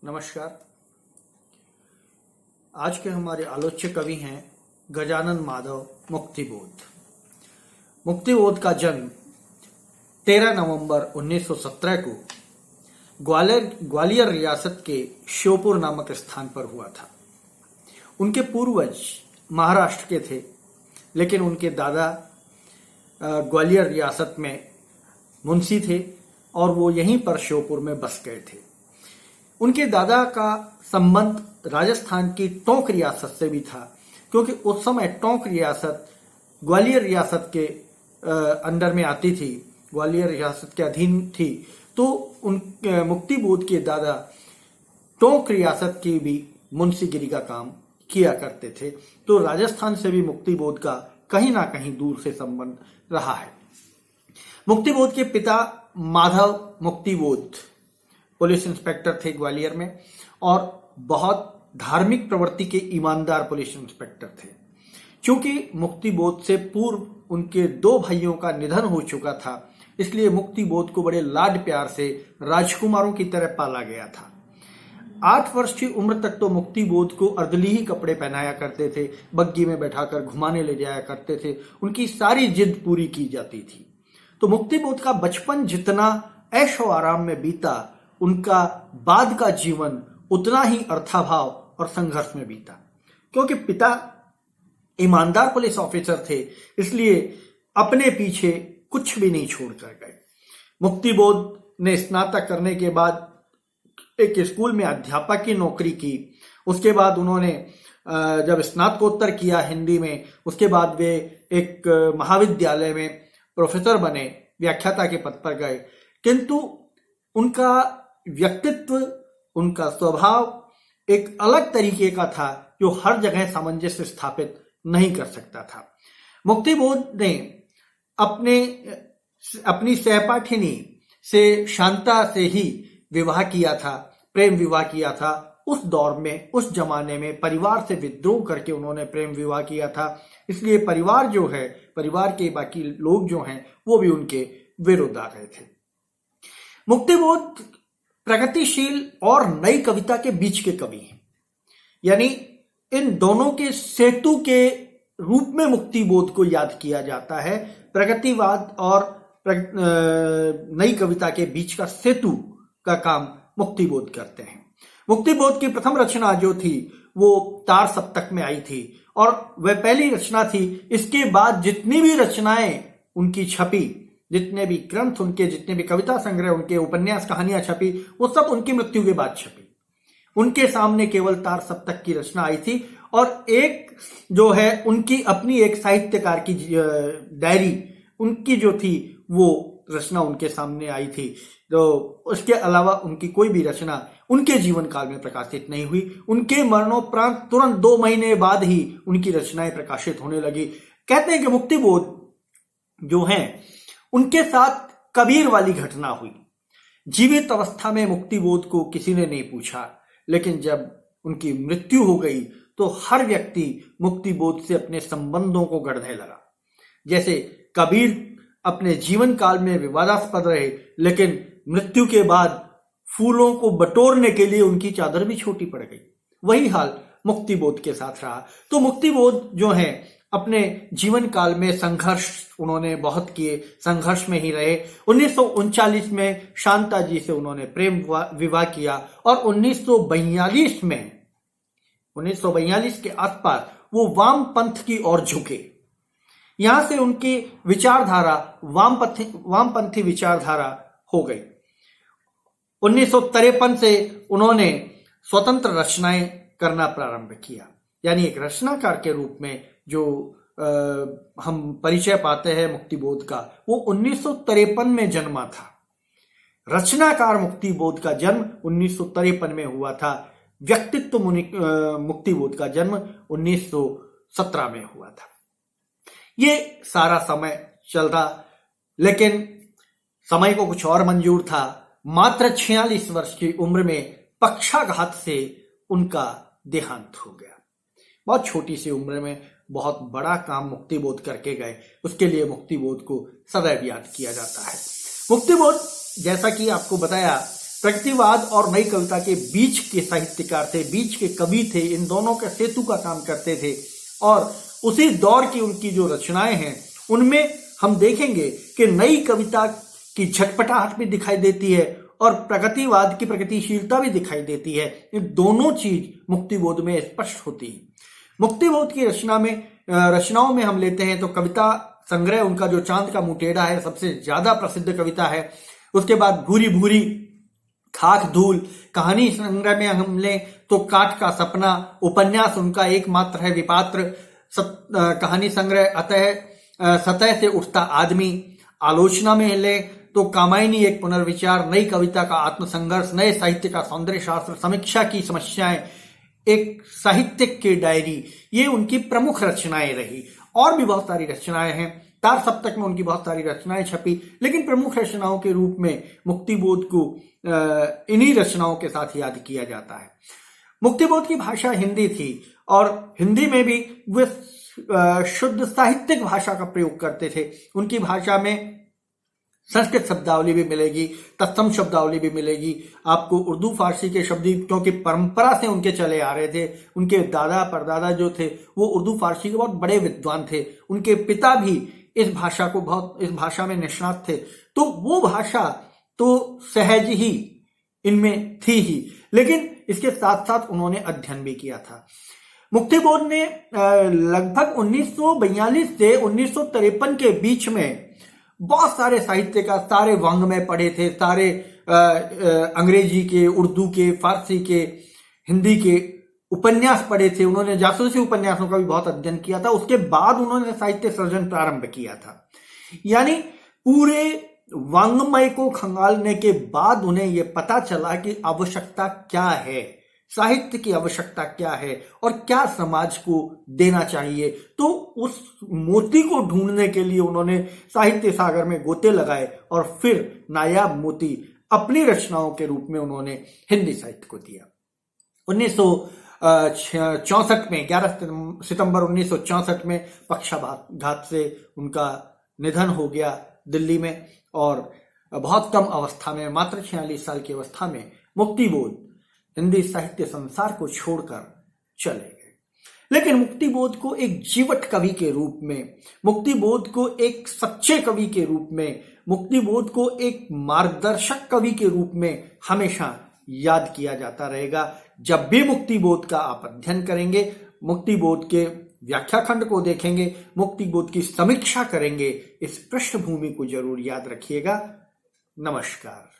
नमस्कार। आज के हमारे आलोच्य कवि हैं गजानन माधव मुक्तिबोध। मुक्तिबोध का जन्म 13 नवंबर 1917 को ग्वालियर रियासत के श्योपुर नामक स्थान पर हुआ था। उनके पूर्वज महाराष्ट्र के थे, लेकिन उनके दादा ग्वालियर रियासत में मुंशी थे और वो यहीं पर श्योपुर में बस गए थे। उनके दादा का संबंध राजस्थान की टोंक रियासत से भी था, क्योंकि उस समय टोंक रियासत ग्वालियर रियासत के अंडर में आती थी, ग्वालियर रियासत के अधीन थी। तो उन मुक्तिबोध के दादा टोंक रियासत की भी मुंशीगिरी का काम किया करते थे। तो राजस्थान से भी मुक्तिबोध का कहीं ना कहीं दूर से संबंध रहा है। मुक्तिबोध के पिता माधव मुक्तिबोध पुलिस इंस्पेक्टर थे ग्वालियर में और बहुत धार्मिक प्रवृत्ति के ईमानदार पुलिस इंस्पेक्टर थे। क्योंकि मुक्तिबोध से पूर्व उनके 2 भाइयों का निधन हो चुका था, इसलिए मुक्तिबोध को बड़े लाड प्यार से राजकुमारों की तरह पाला गया था। 8 वर्ष की उम्र तक तो मुक्तिबोध को अर्दलीही कपड़े पहनाया करते थे, बग्गी में बैठाकर घुमाने ले जाया करते थे, उनकी सारी जिद पूरी की जाती थी। तो मुक्तिबोध का बचपन जितना ऐशो आराम में बीता, उनका बाद का जीवन उतना ही अर्थाभाव और संघर्ष में बीता। क्योंकि पिता ईमानदार पुलिस ऑफिसर थे, इसलिए अपने पीछे कुछ भी नहीं छोड़कर गए। मुक्तिबोध ने स्नातक करने के बाद एक स्कूल में अध्यापक की नौकरी की। उसके बाद उन्होंने जब स्नातकोत्तर किया हिंदी में, उसके बाद वे एक महाविद्यालय में प्रोफेसर बने, व्याख्याता के पद पर गए। किंतु उनका व्यक्तित्व, उनका स्वभाव एक अलग तरीके का था, जो हर जगह सामंजस्य स्थापित नहीं कर सकता था। मुक्तिबोध ने अपनी सहपाठिनी से शांता से ही विवाह किया था, प्रेम विवाह किया था। उस दौर में, उस जमाने में परिवार से विद्रोह करके उन्होंने प्रेम विवाह किया था, इसलिए परिवार जो है, परिवार के बाकी लोग जो हैं, वो भी उनके विरुद्ध आ गए थे। मुक्तिबोध प्रगतिशील और नई कविता के बीच के कवि हैं, यानी इन दोनों के सेतु के रूप में मुक्तिबोध को याद किया जाता है। प्रगतिवाद और नई कविता के बीच का सेतु का काम मुक्तिबोध करते हैं। मुक्तिबोध की प्रथम रचना जो थी वो तार सप्तक में आई थी और वह पहली रचना थी। इसके बाद जितनी भी रचनाएं उनकी छपी, जितने भी ग्रंथ उनके, जितने भी कविता संग्रह उनके, उपन्यास कहानियां छपी, वो सब उनकी मृत्यु के बाद छपी। उनके सामने केवल तार सप्तक की रचना आई थी और एक जो है उनकी अपनी एक साहित्यकार की डायरी, उनकी जो थी वो रचना उनके सामने आई थी। तो उसके अलावा उनकी कोई भी रचना उनके जीवन काल में प्रकाशित नहीं हुई। उनके मरणोपरांत तुरंत 2 महीने बाद ही उनकी रचनाएं प्रकाशित होने लगी। कहते हैं कि मुक्तिबोध जो हैं, उनके साथ कबीर वाली घटना हुई। जीवित अवस्था में मुक्तिबोध को किसी ने नहीं पूछा, लेकिन जब उनकी मृत्यु हो गई तो हर व्यक्ति मुक्तिबोध से अपने संबंधों को गढ़ने लगा। जैसे कबीर अपने जीवन काल में विवादास्पद रहे, लेकिन मृत्यु के बाद फूलों को बटोरने के लिए उनकी चादर भी छोटी पड़ गई। वही हाल मुक्तिबोध के साथ रहा। तो मुक्तिबोध जो है अपने जीवन काल में संघर्ष उन्होंने बहुत किए, संघर्ष में ही रहे। 1939 में शांता जी से उन्होंने प्रेम विवाह किया और 1942 के आसपास वो वाम पंथ की ओर झुके। यहां से उनकी विचारधारा वामपंथी विचारधारा हो गई। 1953 से उन्होंने स्वतंत्र रचनाएं करना प्रारंभ किया, यानी एक रचनाकार के रूप में जो हम परिचय पाते हैं मुक्तिबोध का, वो 1953 में जन्मा था। रचनाकार मुक्तिबोध का जन्म 1953 में हुआ था। व्यक्तित्व मुक्तिबोध का जन्म 1917 में हुआ था। ये सारा समय चलता, लेकिन समय को कुछ और मंजूर था। मात्र 46 वर्ष की उम्र में पक्षाघात से उनका देहांत हो गया। बहुत छोटी सी उम्र में बहुत बड़ा काम मुक्तिबोध करके गए, उसके लिए मुक्तिबोध को सदैव याद किया जाता है। मुक्तिबोध, जैसा कि आपको बताया, प्रगतिवाद और नई कविता के बीच के साहित्यकार थे, बीच के कवि थे, इन दोनों के सेतु का काम करते थे। और उसी दौर की उनकी जो रचनाएं हैं उनमें हम देखेंगे कि नई कविता की झटपटाहट भी दिखाई देती है और प्रगतिवाद की प्रगतिशीलता भी दिखाई देती है। ये दोनों चीज मुक्तिबोध में स्पष्ट होती है। मुक्तिबोध की रचनाओं में हम लेते हैं तो कविता संग्रह उनका जो चांद का मुटेड़ा है सबसे ज्यादा प्रसिद्ध कविता है। उसके बाद भूरी भूरी, खाक धूल, कहानी संग्रह में हम लें तो काठ का सपना, उपन्यास उनका एकमात्र है विपात्र, कहानी संग्रह अतः सतह से उठता आदमी, आलोचना में लें तो कामायनी एक पुनर्विचार, नई कविता का आत्मसंघर्ष, नए साहित्य का सौंदर्य शास्त्र, समीक्षा की समस्याएं, एक साहित्यिक की डायरी, ये उनकी प्रमुख रचनाएं रही। और भी बहुत सारी रचनाएं हैं, तार सप्तक में उनकी बहुत सारी रचनाएं छपी, लेकिन प्रमुख रचनाओं के रूप में मुक्तिबोध को इन्हीं रचनाओं के साथ याद किया जाता है। मुक्तिबोध की भाषा हिंदी थी और हिंदी में भी वे शुद्ध साहित्यिक भाषा का प्रयोग करते थे। उनकी भाषा में संस्कृत शब्दावली भी मिलेगी, तत्सम शब्दावली भी मिलेगी आपको, उर्दू फारसी के शब्द, क्योंकि परंपरा से उनके चले आ रहे थे। उनके दादा परदादा जो थे वो उर्दू फारसी के बहुत बड़े विद्वान थे, उनके पिता भी इस भाषा में निष्णात थे। तो वो भाषा तो सहज ही इनमें थी ही, लेकिन इसके साथ साथ उन्होंने अध्ययन भी किया था। मुक्तिबोध ने लगभग 1942 से 1953 के बीच में बहुत सारे साहित्य का, सारे वाङ्मय पढ़े थे, सारे अंग्रेजी के, उर्दू के, फारसी के, हिंदी के उपन्यास पढ़े थे। उन्होंने जासूसी उपन्यासों का भी बहुत अध्ययन किया था। उसके बाद उन्होंने साहित्य सर्जन प्रारंभ किया था। यानी पूरे वाङ्मय को खंगालने के बाद उन्हें यह पता चला कि आवश्यकता क्या है, साहित्य की आवश्यकता क्या है और क्या समाज को देना चाहिए। तो उस मोती को ढूंढने के लिए उन्होंने साहित्य सागर में गोते लगाए और फिर नायाब मोती अपनी रचनाओं के रूप में उन्होंने हिंदी साहित्य को दिया। 1964 में 11 सितंबर 1964 में पक्षाघात से उनका निधन हो गया दिल्ली में, और बहुत कम अवस्था में, मात्र 46 साल की अवस्था में मुक्तिबोध हिंदी साहित्य संसार को छोड़कर चले गए। लेकिन मुक्तिबोध को एक जीवट कवि के रूप में, मुक्तिबोध को एक सच्चे कवि के रूप में, मुक्तिबोध को एक मार्गदर्शक कवि के रूप में हमेशा याद किया जाता रहेगा। जब भी मुक्तिबोध का आप अध्ययन करेंगे, मुक्तिबोध के व्याख्या खंड को देखेंगे, मुक्तिबोध की समीक्षा करेंगे, इस पृष्ठभूमि को जरूर याद रखिएगा। नमस्कार।